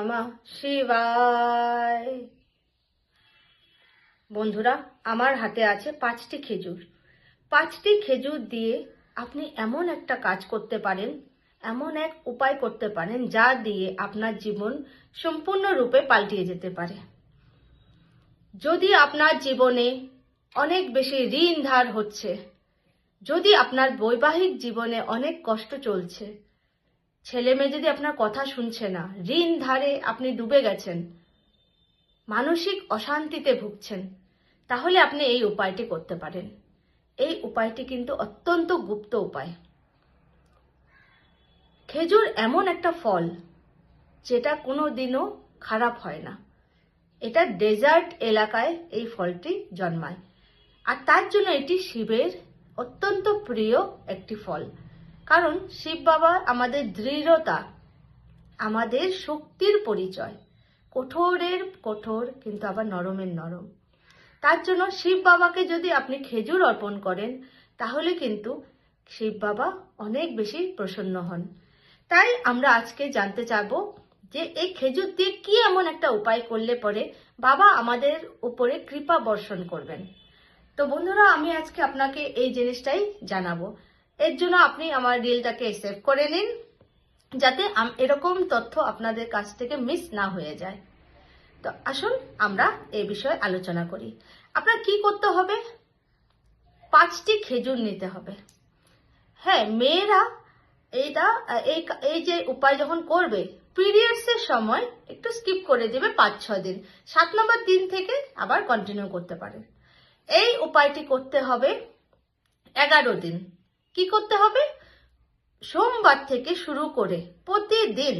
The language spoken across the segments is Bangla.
নমঃ শিবায়। বন্ধুরা, আমার হাতে আছে 5টি খেজুর। 5টি খেজুর দিয়ে আপনি এমন একটা কাজ করতে পারেন, এমন এক উপায় করতে পারেন যা দিয়ে আপনার জীবন সম্পূর্ণরূপে পাল্টিয়ে যেতে পারে। যদি আপনার জীবনে অনেক বেশি ঋণ ধার হচ্ছে, যদি আপনার বৈবাহিক জীবনে অনেক কষ্ট চলছে, ছেলে মেয়ে যদি আপনার কথা শুনছে না, ঋণ ধারে আপনি ডুবে গেছেন, মানসিক অশান্তিতে ভুগছেন, তাহলে আপনি এই উপায়টি করতে পারেন। এই উপায়টি কিন্তু অত্যন্ত গুপ্ত উপায়। খেজুর এমন একটা ফল যেটা কোনো দিনও খারাপ হয় না। এটা ডেজার্ট এলাকায় এই ফলটি জন্মায়, আর তার জন্য এটি শিবের অত্যন্ত প্রিয় একটি ফল। কারণ শিব বাবা আমাদের দৃঢ়তা, আমাদের শক্তির পরিচয়। কঠোরের কঠোর, কিন্তু আবার নরমের নরম। তার জন্য শিব বাবাকে যদি আপনি খেজুর অর্পণ করেন, তাহলে কিন্তু শিব বাবা অনেক বেশি প্রসন্ন হন। তাই আমরা আজকে জানতে চাইবো যে এই খেজুর দিয়ে কি এমন একটা উপায় করলে পরে বাবা আমাদের উপরে কৃপা বর্ষণ করবেন। তো বন্ধুরা, আমি আজকে আপনাকে এই জিনিসটাই জানাবো। এর জন্য আপনি আমার রিলটাকে সেভ করে নিন, যাতে এরকম তথ্য আপনাদের কাছ থেকে মিস না হয়ে যায়। তো আসুন আমরা এই বিষয়ে আলোচনা করি। আপনার কি করতে হবে? 5টি খেজুর নিতে হবে। হ্যাঁ, মেয়েরা এই যে উপায় যখন করবে, পিরিয়ডস এর সময় একটু স্কিপ করে দেবে 5-6 দিন, 7 নম্বর দিন থেকে আবার কন্টিনিউ করতে পারে। এই উপায়টি করতে হবে 11 দিন। কি করতে হবে? সোমবার থেকে শুরু করে প্রতিদিন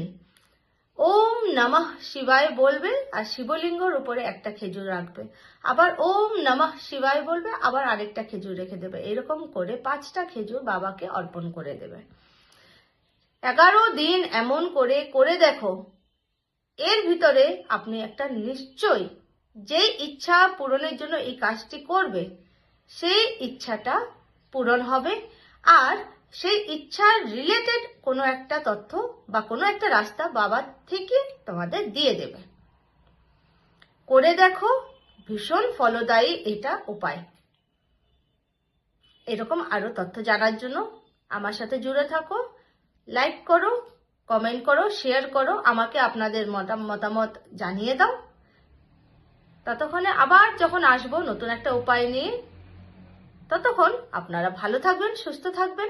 ওম নমঃ শিবায় বলবে, আর শিবলিঙ্গর উপরে একটা খেজুর রাখবে। আবার ওম নমঃ শিবায় বলবে, আবার আরেকটা খেজুর রেখে দেবে। এরকম করে 5টা খেজুর বাবাকে অর্পণ করে দেবে। 11 দিন এমন করে দেখো, এর ভিতরে আপনি একটা নিশ্চয় যে ইচ্ছা পূরণের জন্য এই কাজটি করবে, সেই ইচ্ছাটা পূরণ হবে। আর সেই ইচ্ছার রিলেটেড কোনো একটা তথ্য বা কোনো একটা রাস্তা বাবার থেকে তোমাদের দিয়ে দেবে। করে দেখো, ভীষণ ফলদায়ী এটা উপায়। এরকম আরো তথ্য জানার জন্য আমার সাথে জুড়ে থাকো। লাইক করো, কমেন্ট করো, শেয়ার করো, আমাকে আপনাদের মতামত জানিয়ে দাও। ততক্ষণে আবার যখন আসবো নতুন একটা উপায় নিয়ে, ততক্ষণ আপনারা ভালো থাকবেন, সুস্থ থাকবেন।